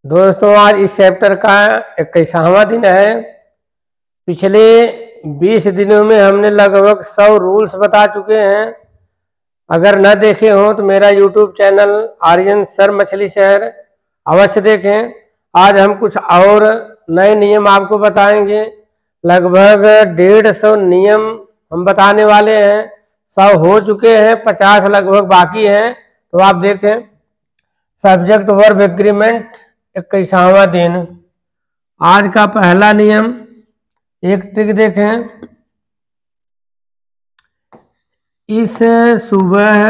दोस्तों आज इस चैप्टर का 21वां दिन है। पिछले 20 दिनों में हमने लगभग 100 रूल्स बता चुके हैं। अगर न देखे हों तो मेरा यूट्यूब चैनल आर्यन सर मछली शहर अवश्य देखें। आज हम कुछ और नए नियम आपको बताएंगे। लगभग 150 नियम हम बताने वाले हैं। 100 हो चुके हैं, 50 लगभग बाकी हैं। तो आप देखें। सब्जेक्ट वर्ब एग्रीमेंट 21वां दिन। आज का पहला नियम, एक ट्रिक देखें। इस सुबह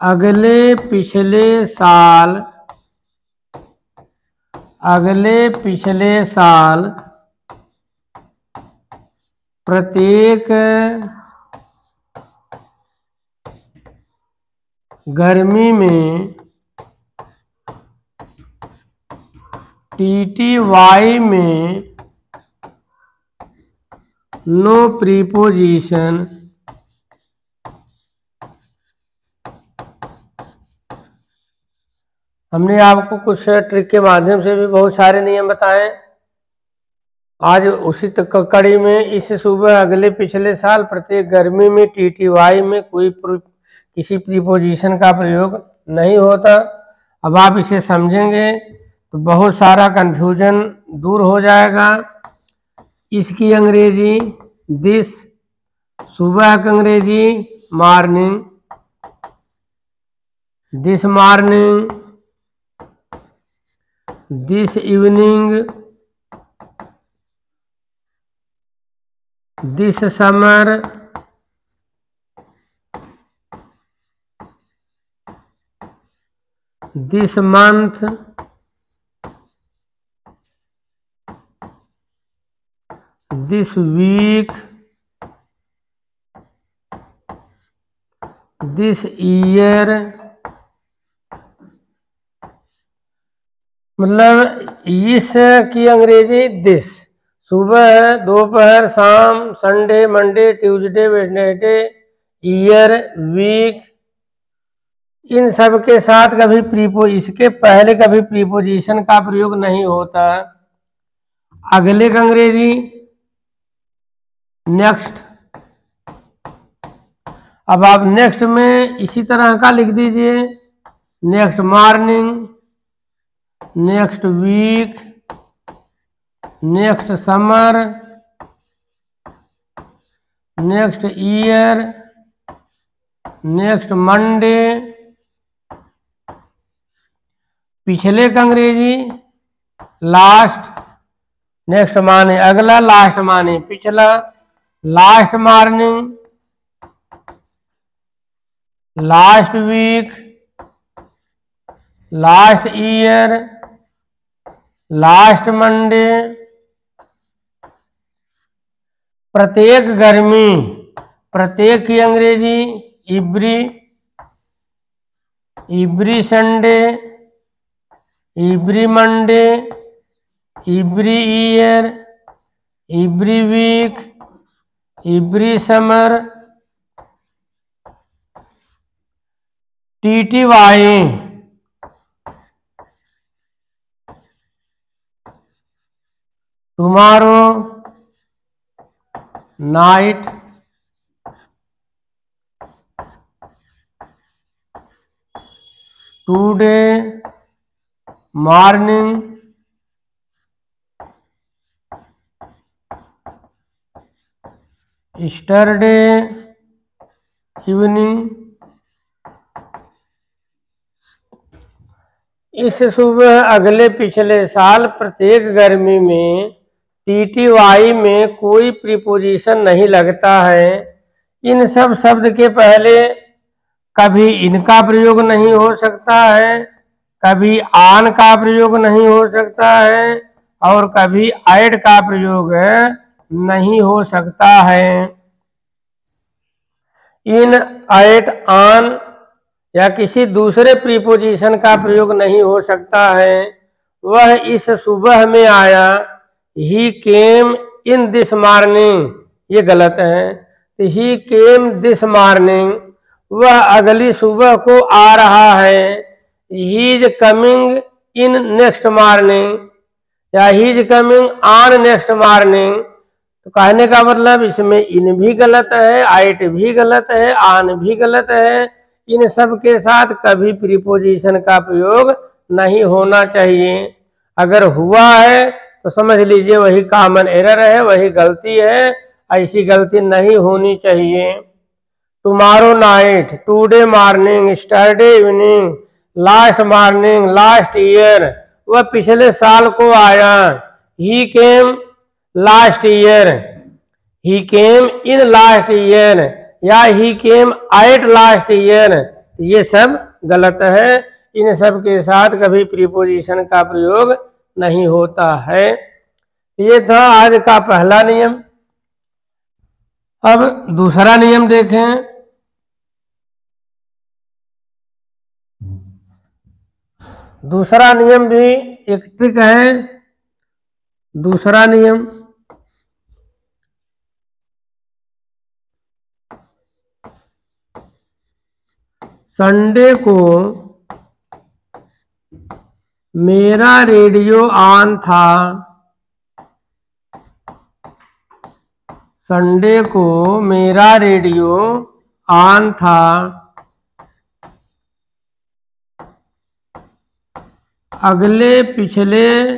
अगले पिछले साल प्रत्येक गर्मी में TTY में नो प्रीपोजिशन हमने आपको कुछ ट्रिक के माध्यम से भी बहुत सारे नियम बताए। आज उसी कड़ी में इस सुबह अगले पिछले साल प्रत्येक गर्मी में TTY में किसी प्रीपोजिशन का प्रयोग नहीं होता। अब आप इसे समझेंगे तो बहुत सारा कंफ्यूजन दूर हो जाएगा। इसकी अंग्रेजी दिस, सुबह की अंग्रेजी morning, this morning, this evening, this summer, this month, this week, this year. मतलब इस की अंग्रेजी दिस, सुबह, दोपहर, शाम, Sunday, Monday, Tuesday, Wednesday, year, week, इन सब के साथ इसके पहले कभी प्रीपोजिशन का प्रयोग नहीं होता। अगले का अंग्रेजी नेक्स्ट। अब आप नेक्स्ट में इसी तरह का लिख दीजिए, next morning, next week, next summer, next year, next Monday. पिछले का अंग्रेजी लास्ट, नेक्स्ट माने अगला, लास्ट माने पिछला। Last morning, last week, last year, last Monday. प्रत्येक गर्मी, प्रत्येक की Angrezi every Sunday, every Monday, every year, every week, every summer. TTY tomorrow, night, today, morning, yesterday, evening. इस सुबह अगले पिछले साल प्रत्येक गर्मी में TTY में कोई प्रीपोजिशन नहीं लगता है। इन सब शब्द के पहले कभी इनका प्रयोग नहीं हो सकता है, कभी आन का प्रयोग नहीं हो सकता है और कभी ऐड का प्रयोग नहीं हो सकता है। इन, ऐड, आन या किसी दूसरे प्रीपोजिशन का प्रयोग नहीं हो सकता है। वह इस सुबह में आया, he came in this morning, ये गलत है। तो ही केम दिस मॉर्निंग, वह अगली सुबह को आ रहा है। He is coming in next morning, या he is coming on next morning. तो कहने का मतलब इसमें इन भी गलत है, आइट भी गलत है, आन भी गलत है। इन सब के साथ कभी प्रीपोजिशन का प्रयोग नहीं होना चाहिए। अगर हुआ है तो समझ लीजिए वही कॉमन एरर है, वही गलती है, ऐसी गलती नहीं होनी चाहिए। Tomorrow night, today morning, yesterday evening, last morning, last year, वह पिछले साल को आया। He came last year, he came in last year, या he came at last year, ये सब गलत है। इन सब के साथ कभी प्रीपोजिशन का प्रयोग नहीं होता है। ये था आज का पहला नियम। अब दूसरा नियम देखें। दूसरा नियम भी एक ट्रिक है। दूसरा नियम, संडे को मेरा रेडियो ऑन था। संडे को मेरा रेडियो ऑन था। अगले पिछले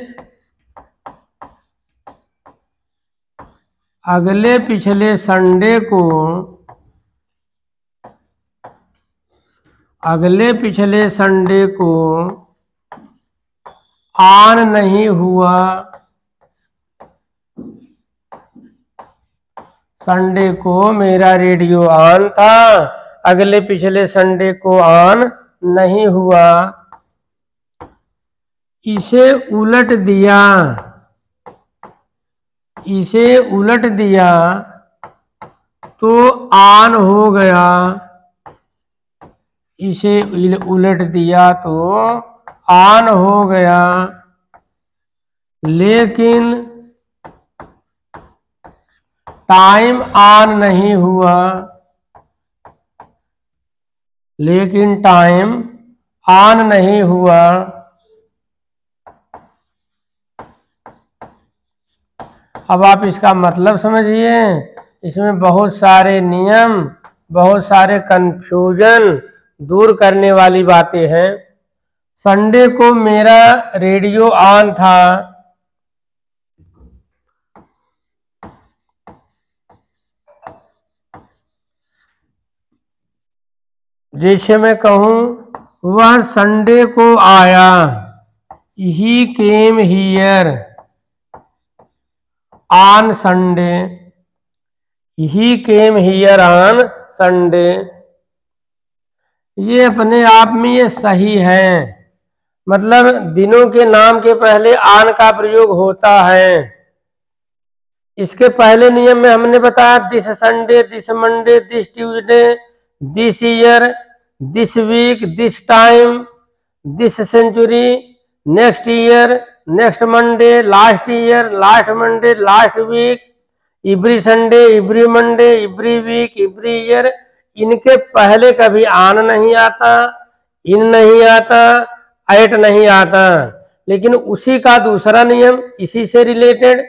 संडे को, अगले पिछले संडे को ऑन नहीं हुआ। संडे को मेरा रेडियो ऑन था, अगले पिछले संडे को ऑन नहीं हुआ। इसे उलट दिया, इसे उलट दिया तो ऑन हो गया। इसे उलट दिया तो ऑन हो गया। लेकिन टाइम ऑन नहीं हुआ। लेकिन टाइम ऑन नहीं हुआ। अब आप इसका मतलब समझिए। इसमें बहुत सारे नियम, बहुत सारे कंफ्यूजन दूर करने वाली बातें हैं। संडे को मेरा रेडियो ऑन था। जैसे मैं कहूं वह संडे को आया। He came here on Sunday. He came here on Sunday. ये अपने आप में ये सही है। मतलब दिनों के नाम के पहले ऑन का प्रयोग होता है। इसके पहले नियम में हमने बताया this Sunday, this Monday, this Tuesday, this year, this week, this time, this century, next year, next Monday, last year, last Monday, last week, every Sunday, every Monday, every week, every year. इनके पहले कभी on नहीं आता, इन नहीं आता, eight नहीं आता। लेकिन उसी का दूसरा नियम इसी से रिलेटेड,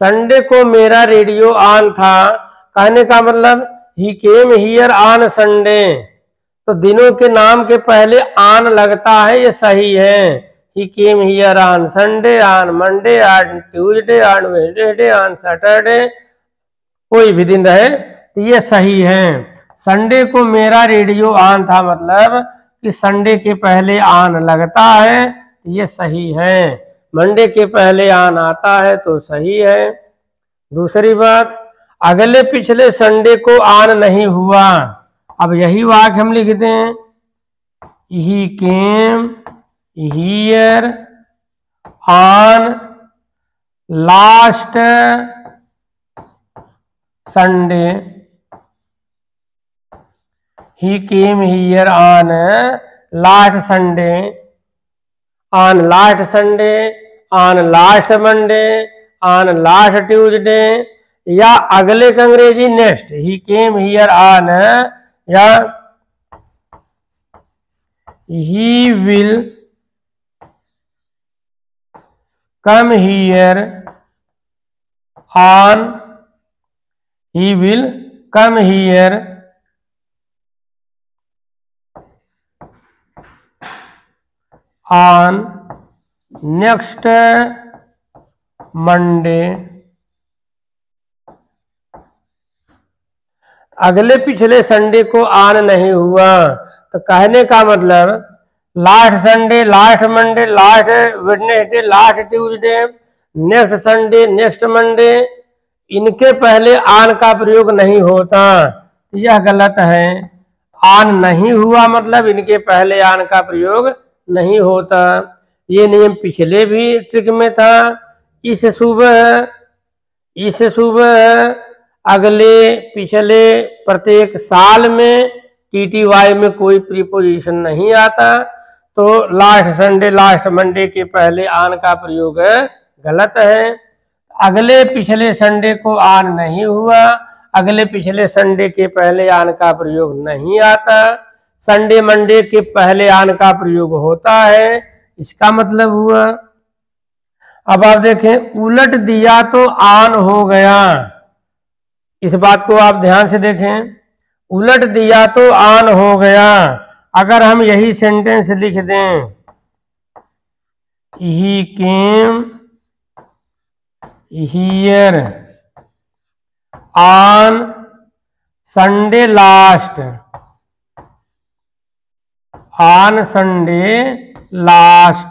संडे को मेरा रेडियो ऑन था, कहने का मतलब ही केम हियर ऑन संडे। तो दिनों के नाम के पहले ऑन लगता है, ये सही है। He came here on Sunday, on Monday, on Tuesday, on Wednesday, on Saturday, कोई भी दिन रहे तो ये सही है। संडे को मेरा रेडियो ऑन था मतलब कि संडे के पहले ऑन लगता है, ये सही है। मंडे के पहले ऑन आता है तो सही है। दूसरी बात, अगले पिछले संडे को ऑन नहीं हुआ। अब यही वाक्य हम लिखते हैं, he came here on last Sunday. He came here on last Sunday, on last Sunday, on last Monday, on last Tuesday, या अगले का अंग्रेजी next, he came here on, या he will come here on, he will come here on next Monday. अगले पिछले Sunday को on नहीं हुआ, तो कहने का मतलब last Sunday, last Monday, last Wednesday, last Tuesday, next Sunday, next Monday, इनके पहले ऑन का प्रयोग नहीं होता। यह गलत है। ऑन नहीं हुआ मतलब इनके पहले ऑन का प्रयोग नहीं होता। ये नियम पिछले भी ट्रिक में था। इस सुबह, अगले, पिछले, प्रत्येक साल में टीटीवाई में कोई प्रीपोजिशन नहीं आता, तो लास्ट संडे, लास्ट मंडे के पहले ऑन का प्रयोग गलत है। अगले पिछले संडे को ऑन नहीं हुआ, अगले पिछले संडे के पहले ऑन का प्रयोग नहीं आता। संडे मंडे के पहले ऑन का प्रयोग होता है, इसका मतलब हुआ। अब आप देखें, उलट दिया तो ऑन हो गया, इस बात को आप ध्यान से देखें। उलट दिया तो ऑन हो गया। अगर हम यही सेंटेंस लिख दें, he came here on Sunday last, on Sunday last,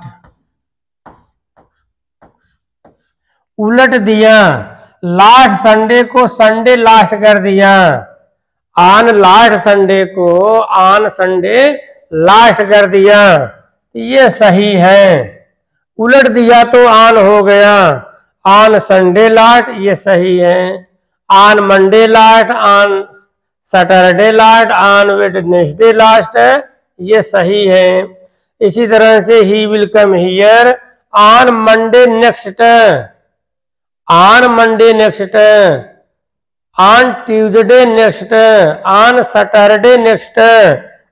उलट दिया, लास्ट संडे को संडे लास्ट कर दिया, ऑन लास्ट संडे को ऑन संडे लास्ट कर दिया, ये सही है। उलट दिया तो ऑन हो गया, ऑन संडे लास्ट, ये सही है। On Monday last, on Saturday last, on Wednesday last, ये सही है। इसी तरह से ही will come here on Monday next, on Monday next, on Tuesday next, on Saturday next.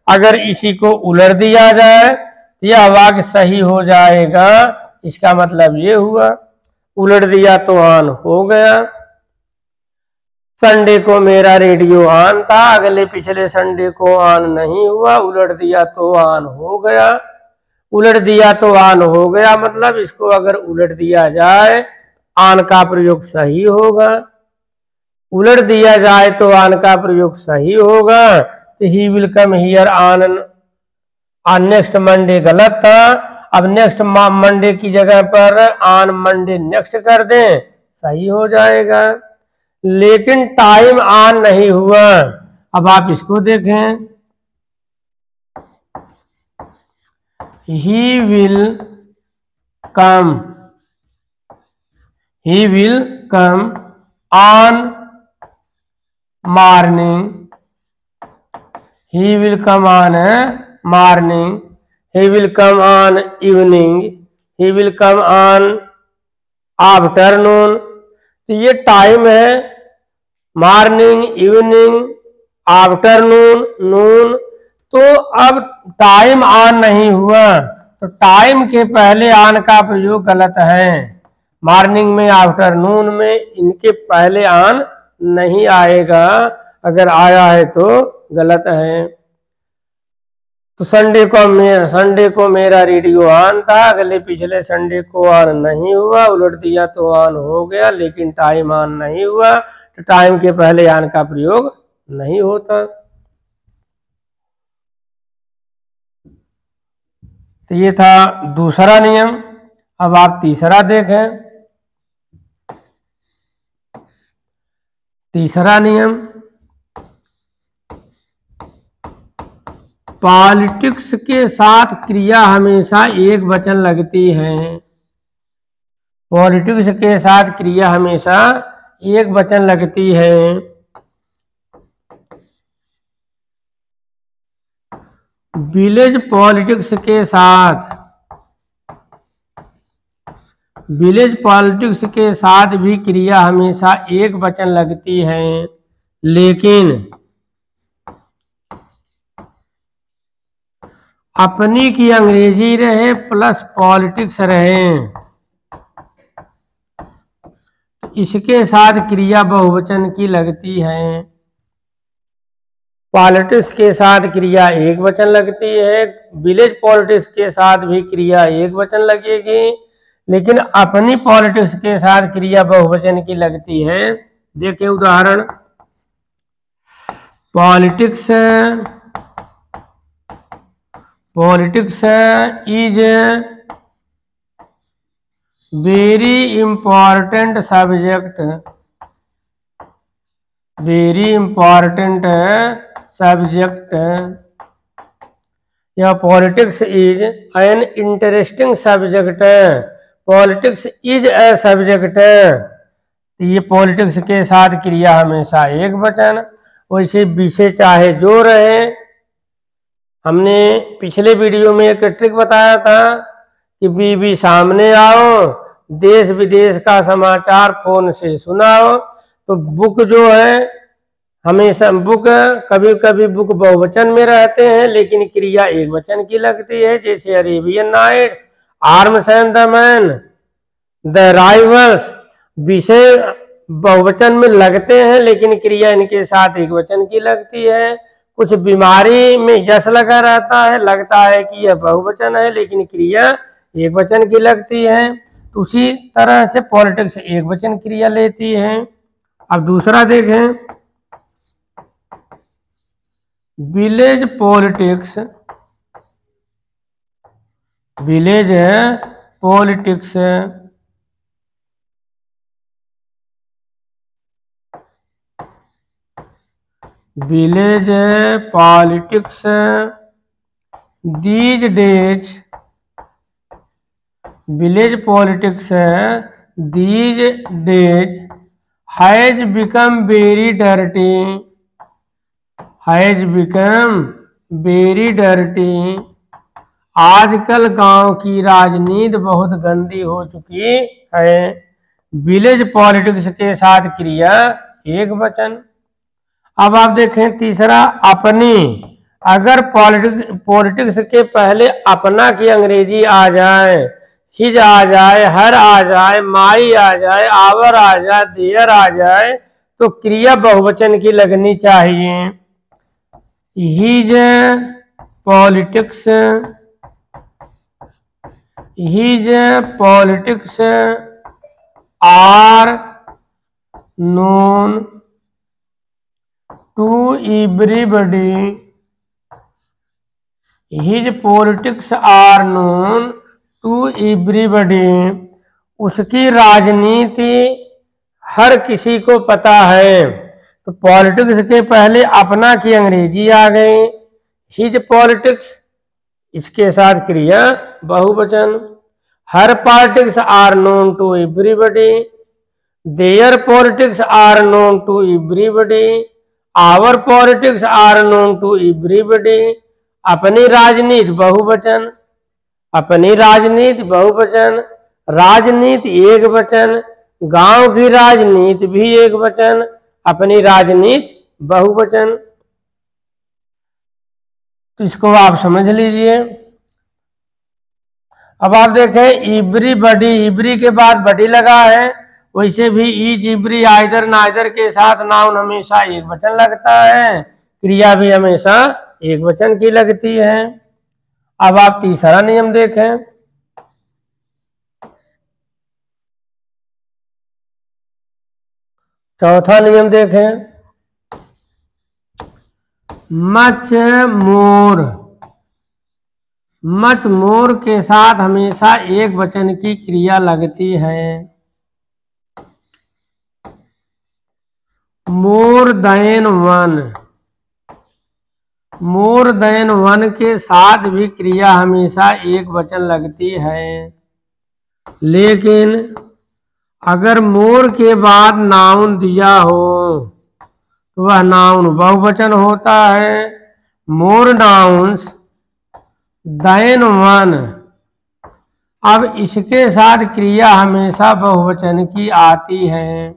अगर इसी को उलट दिया जाए तो यह वाक्य सही हो जाएगा। इसका मतलब ये हुआ, उलट दिया तो ऑन हो गया। संडे को मेरा रेडियो ऑन था, अगले पिछले संडे को ऑन नहीं हुआ, उलट दिया तो ऑन हो गया। उलट दिया तो ऑन हो गया मतलब इसको अगर उलट दिया जाए ऑन का प्रयोग सही होगा। उलट दिया जाए तो ऑन का प्रयोग सही होगा। तो ही will come here on next Monday गलत था। अब नेक्स्ट मंडे की जगह पर ऑन मंडे नेक्स्ट कर दें, सही हो जाएगा। लेकिन टाइम ऑन नहीं हुआ। अब आप इसको देखें, ही will come on morning, he will come on morning, he will come on evening, he will come on afternoon। तो ये टाइम है, मॉर्निंग, इवनिंग, आफ्टरनून, नून। तो अब टाइम ऑन नहीं हुआ, तो टाइम के पहले ऑन का प्रयोग गलत है। मॉर्निंग में, आफ्टरनून में इनके पहले ऑन नहीं आएगा, अगर आया है तो गलत है। तो संडे को मेरा रेडियो ऑन था, अगले पिछले संडे को ऑन नहीं हुआ, उलट दिया तो ऑन हो गया, लेकिन टाइम ऑन नहीं हुआ, तो टाइम के पहले ऑन का प्रयोग नहीं होता। तो ये था दूसरा नियम। अब आप तीसरा देखें। तीसरा नियम, पॉलिटिक्स के साथ क्रिया हमेशा एक वचन लगती है। पॉलिटिक्स के साथ क्रिया हमेशा एक वचन लगती है। विलेज पॉलिटिक्स के साथ विलेज पॉलिटिक्स के साथ भी क्रिया हमेशा एक वचन लगती है, लेकिन अपनी की अंग्रेजी रहे प्लस पॉलिटिक्स रहे, इसके साथ क्रिया बहुवचन की लगती है। पॉलिटिक्स के साथ क्रिया एक वचन लगती है, विलेज पॉलिटिक्स के साथ भी क्रिया एक वचन लगेगी, लेकिन अपनी पॉलिटिक्स के साथ क्रिया बहुवचन की लगती है। देखिए उदाहरण, politics is very important subject, very important subject, या politics is an interesting subject, politics is a subject. ये पॉलिटिक्स के साथ क्रिया हमेशा एक वचन, वैसे विषय चाहे जो रहे। हमने पिछले वीडियो में एक ट्रिक बताया था कि बीबी सामने आओ, देश विदेश का समाचार फोन से सुनाओ। तो बुक जो है हमेशा, बुक कभी कभी बुक बहुवचन में रहते हैं लेकिन क्रिया एक वचन की लगती है, जैसे Arabian night, arms and the man, the rivals. विषय बहुवचन में लगते हैं लेकिन क्रिया इनके साथ एक वचन की लगती है। कुछ बीमारी में यश लगा रहता है, लगता है कि यह बहुवचन है लेकिन क्रिया एक वचन की लगती है। तो उसी तरह से पॉलिटिक्स एक वचन क्रिया लेती है। अब दूसरा देखें, village politics, village politics village politics these days, village politics these days has become very dirty, has become very dirty. आजकल गांव की राजनीति बहुत गंदी हो चुकी है। विलेज पॉलिटिक्स के साथ क्रिया एक वचन। अब आप देखें तीसरा, अपनी। अगर पॉलिटिक्स के पहले अपना की अंग्रेजी आ जाए, हिज आ जाए, हर आ जाए, माई आ जाए, आवर आ जाए, देयर आ जाए, तो क्रिया बहुवचन की लगनी चाहिए। His politics, his politics are known to everybody, his politics are known to everybody. उसकी राजनीति हर किसी को पता है। तो पॉलिटिक्स के पहले अपना की अंग्रेजी आ गई, हिज पॉलिटिक्स, इसके साथ क्रिया बहुवचन। Her politics are known to everybody, their politics are known to everybody, our politics are known to everybody. अपनी राजनीति बहुवचन, अपनी राजनीति बहुवचन, राजनीति एक वचन, गांव की राजनीति भी एक वचन, अपनी राजनीति बहुवचन। तो इसको आप समझ लीजिए। अब आप देखें, इब्री बडी, इब्री के बाद बडी लगा है, वैसे भी ईज, इब्री, आइदर, नाइदर के साथ नाउन हमेशा एक वचन लगता है, क्रिया भी हमेशा एक वचन की लगती है। अब आप तीसरा नियम देखें, चौथा नियम देखें, मच मोर, मच मोर के साथ हमेशा एक वचन की क्रिया लगती है। मोर than one, more than one के साथ भी क्रिया हमेशा एक वचन लगती है, लेकिन अगर मोर के बाद नाउन दिया हो तो वह नाउन बहुवचन होता है। मोर नाउन्स देन वन अब इसके साथ क्रिया हमेशा बहुवचन की आती है।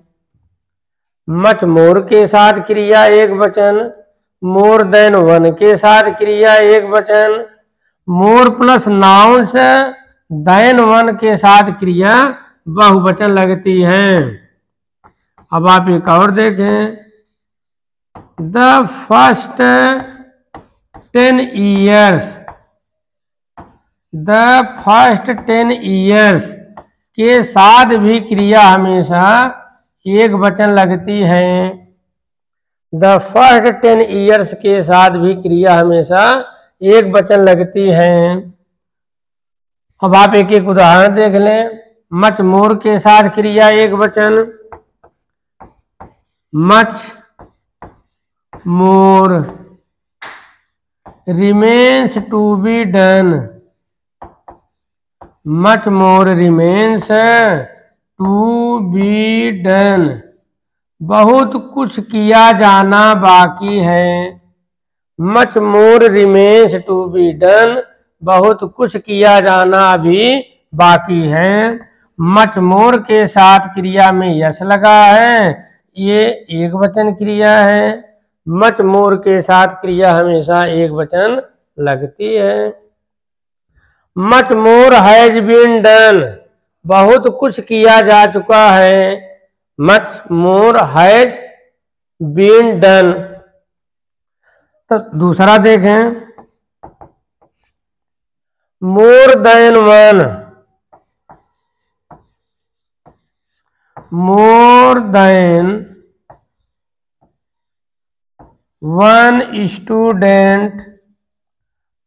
मच मोर के साथ क्रिया एक वचन, मोर देन वन के साथ क्रिया एक वचन, मोर प्लस नाउन्स देन वन के साथ क्रिया बहुवचन लगती है। अब आप एक और देखें, the first 10 years, the first 10 years के साथ भी क्रिया हमेशा एक वचन लगती है। द फर्स्ट 10 years के साथ भी क्रिया हमेशा एक वचन लगती है। अब आप एक एक उदाहरण देख लें। मच मोर के साथ क्रिया एक वचन, much more remains to be done, much more remains to be done, बहुत कुछ किया जाना बाकी है। Much more remains to be done, बहुत कुछ किया जाना अभी बाकी है। मच मोर के साथ क्रिया में यस लगा है, ये एक वचन क्रिया है। मच मोर के साथ क्रिया हमेशा एक वचन लगती है। Much more has been done, बहुत कुछ किया जा चुका है। Much more has been done. तो दूसरा देखें, more than one, more than one student,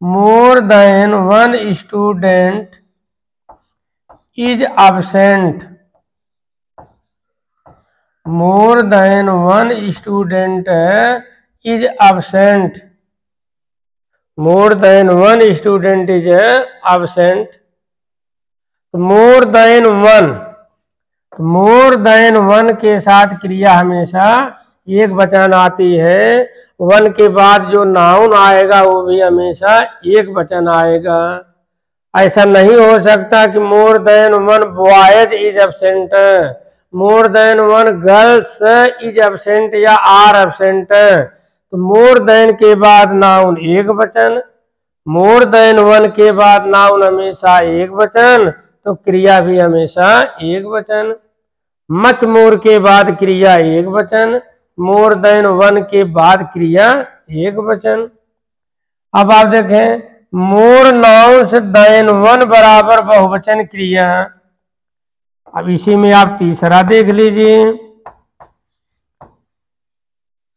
more than one student is absent, more than one student is absent, more than one student is absent। More than one, more than one के साथ क्रिया हमेशा एक वचन आती है। One के बाद जो नाउन आएगा वो भी हमेशा एक वचन आएगा। ऐसा नहीं हो सकता कि मोर than one boys is absent, more than one girls is absent या आर एब्सेंट। तो मोर देन के बाद नाउन एक वचन, मोर देन वन के बाद नाउन हमेशा एक वचन, तो क्रिया भी हमेशा एक वचन। मच मोर के बाद क्रिया एक वचन, मोर देन वन के बाद क्रिया एक वचन। अब आप देखें, मोर नाउन्स देन वन बराबर बहुवचन क्रिया। अब इसी में आप तीसरा देख लीजिए,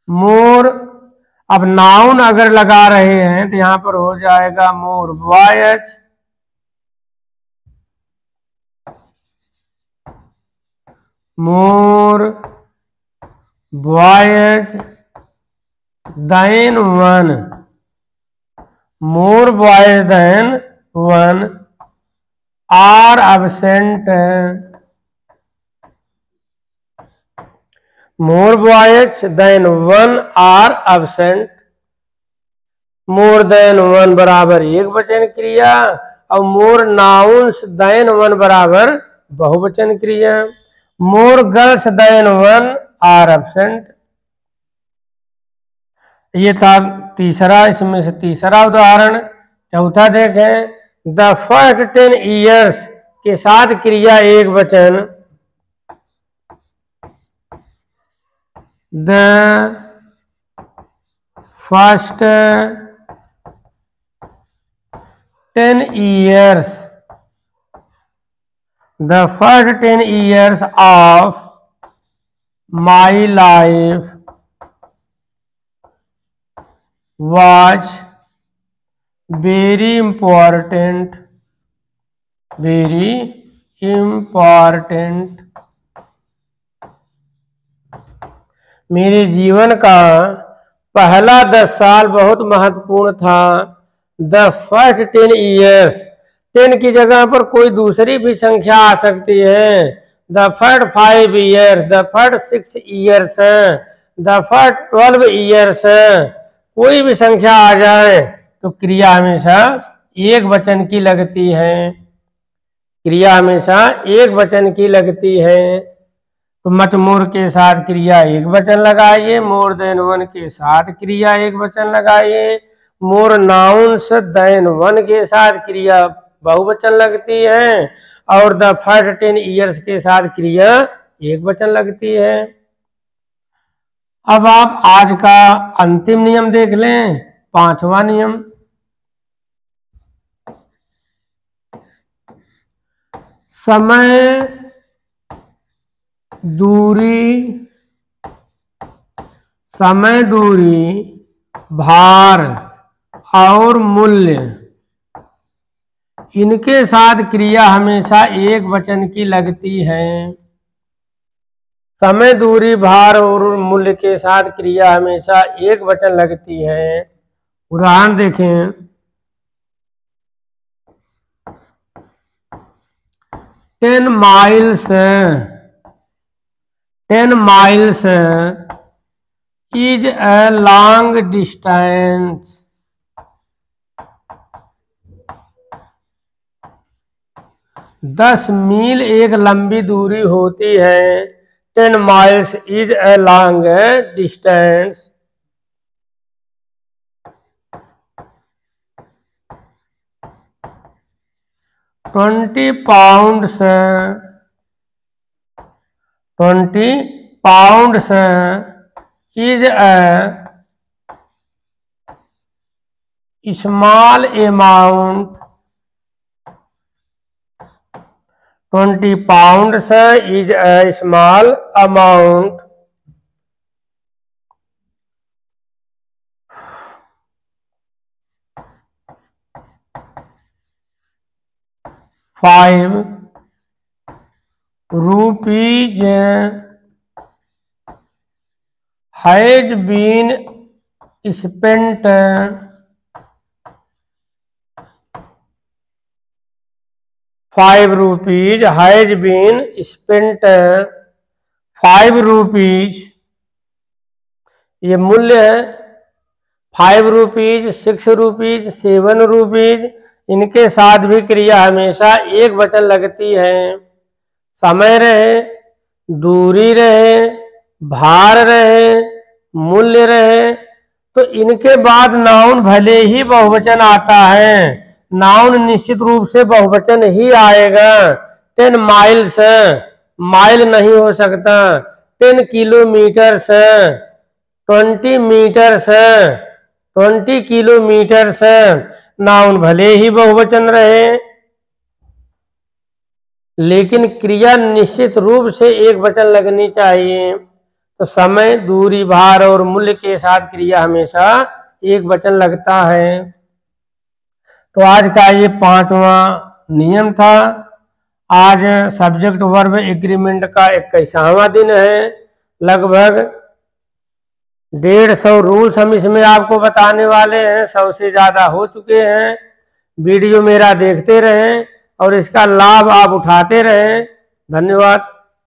मोर। अब नाउन अगर लगा रहे हैं तो यहां पर हो जाएगा more boys, more boys than one, more boys than one are absent, more boys than one are absent. More than one बराबर एक वचन क्रिया और मोर नाउन्स देन वन बराबर बहुवचन क्रिया। More girls than one are absent. ये था तीसरा, इसमें से तीसरा उदाहरण। चौथा देखें, द फर्स्ट 10 years के साथ क्रिया एक वचन, the first 10 years, the first 10 years of my life was very important, very important। मेरे जीवन का पहला 10 साल बहुत महत्वपूर्ण था। द फर्स्ट 10 years, 10 की जगह पर कोई दूसरी भी संख्या आ सकती है। The first 5 years, the first 6 years, the first 12 years, कोई भी संख्या आ जाए तो क्रिया हमेशा एक वचन की लगती है। क्रिया हमेशा एक वचन की लगती है। तो मच मोर के साथ क्रिया एक वचन लगाइए, मोर देन वन के साथ क्रिया एक वचन लगाइए, मोर नाउन्स देन वन के साथ क्रिया बहुवचन लगती है, और द फर्स्ट 10 ईयर्स के साथ क्रिया एक वचन लगती है। अब आप आज का अंतिम नियम देख लें, 5वां नियम। समय, दूरी, समय, दूरी, भार और मूल्य, इनके साथ क्रिया हमेशा एक वचन की लगती है। समय, दूरी, भार और मूल्य के साथ क्रिया हमेशा एक वचन लगती है। उदाहरण देखें, 10 miles, 10 miles is a long distance. 10 मील एक लंबी दूरी होती है। 10 miles is a long distance. £20 is a small amount. 20 pounds is a small amount. ₹5 has been spent. ₹5 has been spent. ₹5 ये मूल्य है। ₹5, ₹6, ₹7, इनके साथ भी क्रिया हमेशा एक वचन लगती है। समय रहे, दूरी रहे, भार रहे, मूल्य रहे, तो इनके बाद नाउन भले ही बहुवचन आता है, नाउन निश्चित रूप से बहुवचन ही आएगा। 10 miles माइल नहीं हो सकता, 10 किलोमीटर्स, 20 मीटर्स, 20 किलोमीटर्स, नाउन भले ही बहुवचन रहे, लेकिन क्रिया निश्चित रूप से एक वचन लगनी चाहिए। तो समय, दूरी, भार और मूल्य के साथ क्रिया हमेशा एक वचन लगता है। तो आज का ये 5वां नियम था। आज सब्जेक्ट वर्ब एग्रीमेंट का 21वां दिन है। लगभग 150 रूल्स हम इसमें आपको बताने वाले हैं, 100 से ज़्यादा हो चुके हैं। वीडियो मेरा देखते रहें और इसका लाभ आप उठाते रहें। धन्यवाद।